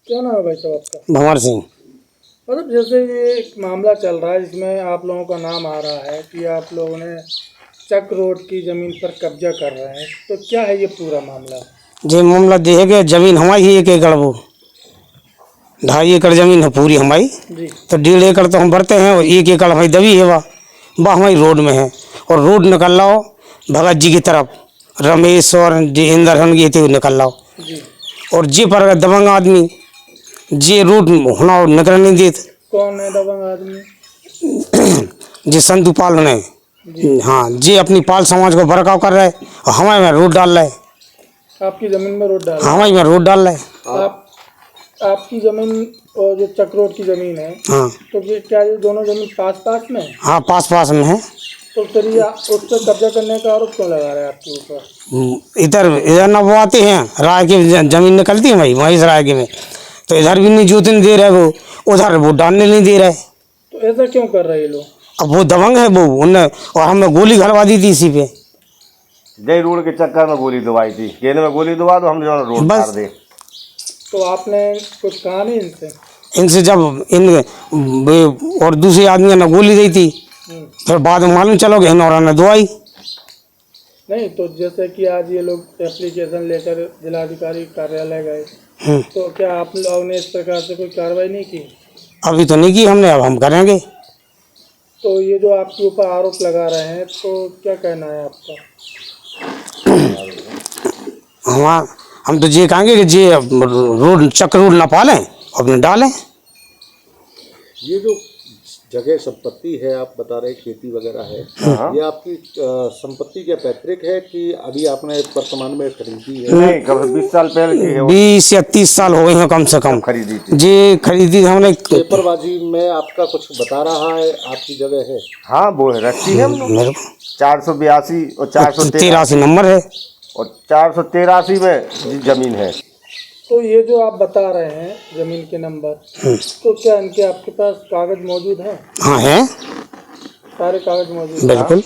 क्या नाम है भाई साहब आपका? भंवर सिंह। मतलब जैसे ये एक मामला चल रहा है जिसमें आप लोगों का नाम आ रहा है कि आप लोगों ने चक रोड की ज़मीन पर कब्जा कर रहे हैं, तो क्या है ये पूरा मामला? जे मामला देखे जमीन हमारी ही 1 एकड़, वो 2.5 एकड़ जमीन है पूरी हमारी। जी तो 1.5 एकड़ तो हम भरते हैं और 1 एकड़ हमारी दबी है। वह हमारी रोड में है और रोड निकल रहा हो भगत जी की तरफ, रमेश और जी इंदर हन गए थे निकल रहा हो। जी। और जे पर दबंग आदमी जे रोड होना निकल नहीं देते। कौन है दबंग आदमी? जे संतू पाल ने, जी। हाँ, जे अपनी पाल समाज को बरकाव कर रहे और हमारे में रोड डाल रहे। आपकी ज़मीन में रोड डाल रहे हैं? हमारे में रोड डाल रहे। आपकी ज़मीन और जो चक रोड की ज़मीन है, हाँ तो ये क्या ये दोनों ज़मीन पास पास में है? हाँ, पास पास में है। तो फिर ये उस पर कब्जा करने का आरोप क्यों लगा रहे हैं आपके ऊपर? इधर इधर ना वो आते हैं, राय की जमीन निकलती है भाई वहीं से राय के में, तो इधर भी नहीं जोतने दे रहे वो, उधर वो डालने नहीं दे रहे। तो ऐसा क्यों कर रहे हैं ये लोग? अब वो दबंग है वो, उनने और हमें गोली घरवा दी थी इसी पे। जय रोड के चक्कर में गोली दबाई थी, कहने में गोली दबा दो हम जो रोड बस। मार दे। तो आपने कुछ कहा नहीं इनसे? इनसे जब और दूसरे आदमी ने गोली दी थी, फिर बाद में मालूम चलो कि इन्होंने ने दवाई नहीं। तो जैसे कि आज ये लोग एप्लीकेशन लेकर जिलाधिकारी कार्यालय गए, तो क्या आप लोगों ने इस प्रकार से कोई कार्रवाई नहीं की? अभी तो नहीं की हमने, अब हम करेंगे। तो ये जो आपके ऊपर आरोप लगा रहे हैं, तो क्या कहना है आपका? हम तो ये कहेंगे कि ये रोड चक्र रोड ना पालें, अपने डालें। ये जो जगह संपत्ति है आप बता रहे खेती वगैरह है, ये आपकी संपत्ति क्या पैतृक है कि अभी आपने वर्तमान में खरीदी है? नहीं, कब 20 साल पहले की है वो। 20 या 30 साल हो गए हैं कम से कम खरीदी थी। जी, खरीदी हमने। पेपरबाजी में आपका कुछ बता रहा है आपकी जगह है? हाँ, वो है रखी है हम लोग। 482 और 483 नंबर है और 483 में जमीन है। तो ये जो आप बता रहे हैं जमीन के नंबर, तो क्या इनके आपके पास कागज मौजूद हैं? हाँ है, सारे कागज मौजूद हैं? बिल्कुल।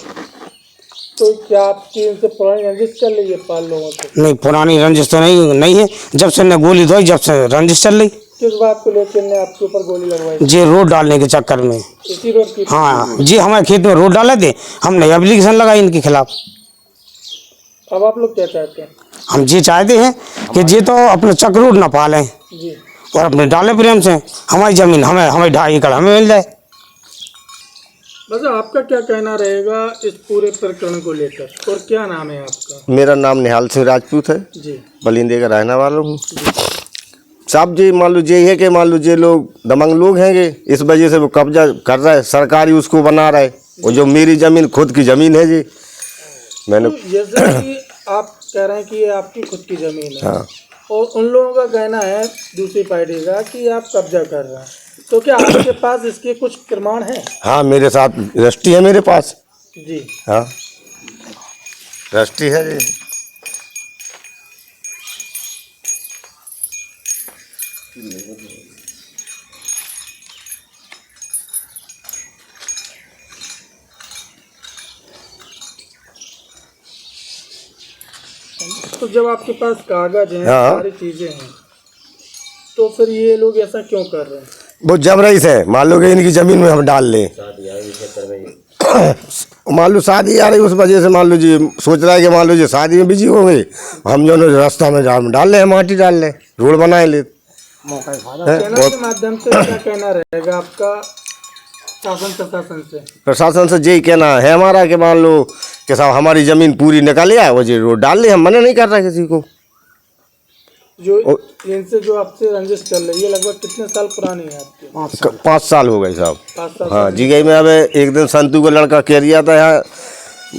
तो क्या आपकी इनसे पुरानी रंजिश चल रही है पाल लोगों से? नहीं, पुरानी रंजिश तो नहीं है, जब से ने गोली दवाई जब से रंजिश चल रही। किस बात को लेकर ने आपके ऊपर गोली लगवाई? जी, रोड डालने के चक्कर में। इसी रोड की? हाँ जी, हमारे खेत में रोड डाले थे, हमने एप्लीकेशन लगाई इनके खिलाफ। अब आप लोग क्या चाहते हैं? हम ये चाहते हैं कि ये तो अपने चक्र रोड ना पालें जी। और अपने डाले प्रेम से हमारी जमीन हमें 2.5 एकड़ हमें मिल जाए। बस आपका क्या कहना रहेगा इस पूरे प्रकरण को लेकर, और क्या नाम है आपका? मेरा नाम निहाल सिंह राजपूत है, जी। बलिंदे का रहने वाला हूँ। साहब जी, मान लो ये है कि मान लो ये लोग दमंग लोग हैंगे, इस वजह से वो कब्जा कर रहा है, सरकारी उसको बना रहा है। और जो मेरी जमीन खुद की जमीन है जी, मैंने तो जैसे कि आप कह रहे हैं कि ये आपकी खुद की जमीन है, हाँ। और उन लोगों का कहना है दूसरी पार्टी का कि आप कब्जा कर रहे हैं, तो क्या आपके पास इसके कुछ प्रमाण हैं? हाँ, मेरे साथ रजिस्ट्री है मेरे पास। जी। हाँ, रजिस्ट्री है जी। तो जब आपके पास कागज हैं, हाँ। सारी चीजें हैं, तो फिर ये लोग ऐसा क्यों कर रहे हैं? वो जब रही है, मान लो कि इनकी जमीन में हम डाल लें, मान लो शादी आ रही, उस वजह से मान लो जी सोच रहा है कि मान लो जी शादी में बिजी हो गए, हम जो रास्ता में डाल लें, माटी डाल लें, रोड बना ले। चैनल के माध्यम से क्या कहना रहेगा आपका शासन प्रशासन से? प्रशासन से यही कहना है हमारा कि मान लो कि साहब हमारी ज़मीन पूरी निकाल आए, वो जी रोड डाल ले, हम मना नहीं कर रहे किसी को। जो इनसे जो आपसे रंजिश चल रही है, लगभग कितने साल पुरानी है आपकी? 5 साल हो गए साहब। 5 साल? हाँ जी, गई मैं अब एक दिन संतू का लड़का कह रिया था यहाँ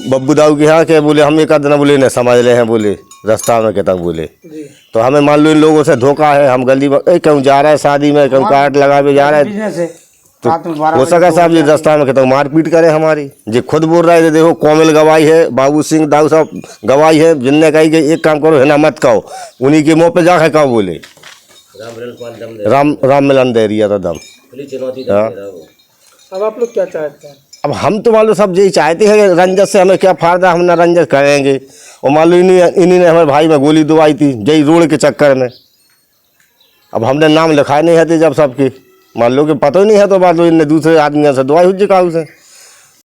बब्बू दाऊ के यहाँ के, बोले हम एक आध बोले न समझ ले हैं, बोले रास्ता में कहता बोले। जी। तो हमें मान लो इन लोगों से धोखा है, हम गली में कहूँ जा रहा है शादी में, कहूँ काट लगा के जा रहा है, तो हो सका साहब ये रास्ता में कहता मारपीट करे हमारी। जी खुद बोल रहा है, देखो कोमल गवाही है, बाबू सिंह दाऊ साहब गवाही है, जिनने कही कि एक काम करो है ना मत कहो, उन्हीं के मुँह पे जाके कहो, बोले राम मिलन दे रिया था दम। हाँ। अब आप लोग क्या चाहते हैं? अब हम तो मान लो सब यही चाहते हैं कि रंजन से हमें क्या फायदा, हम ना रंजन करेंगे। और मान लो इन्हीं ने हमारे भाई में गोली दवाई थी जय रोड के चक्कर में। अब हमने नाम लिखाए नहीं है थे जब सबके मान लो कि पता ही नहीं है तो बात लो इनने दूसरे आदमियों से दुआई हुई काऊ से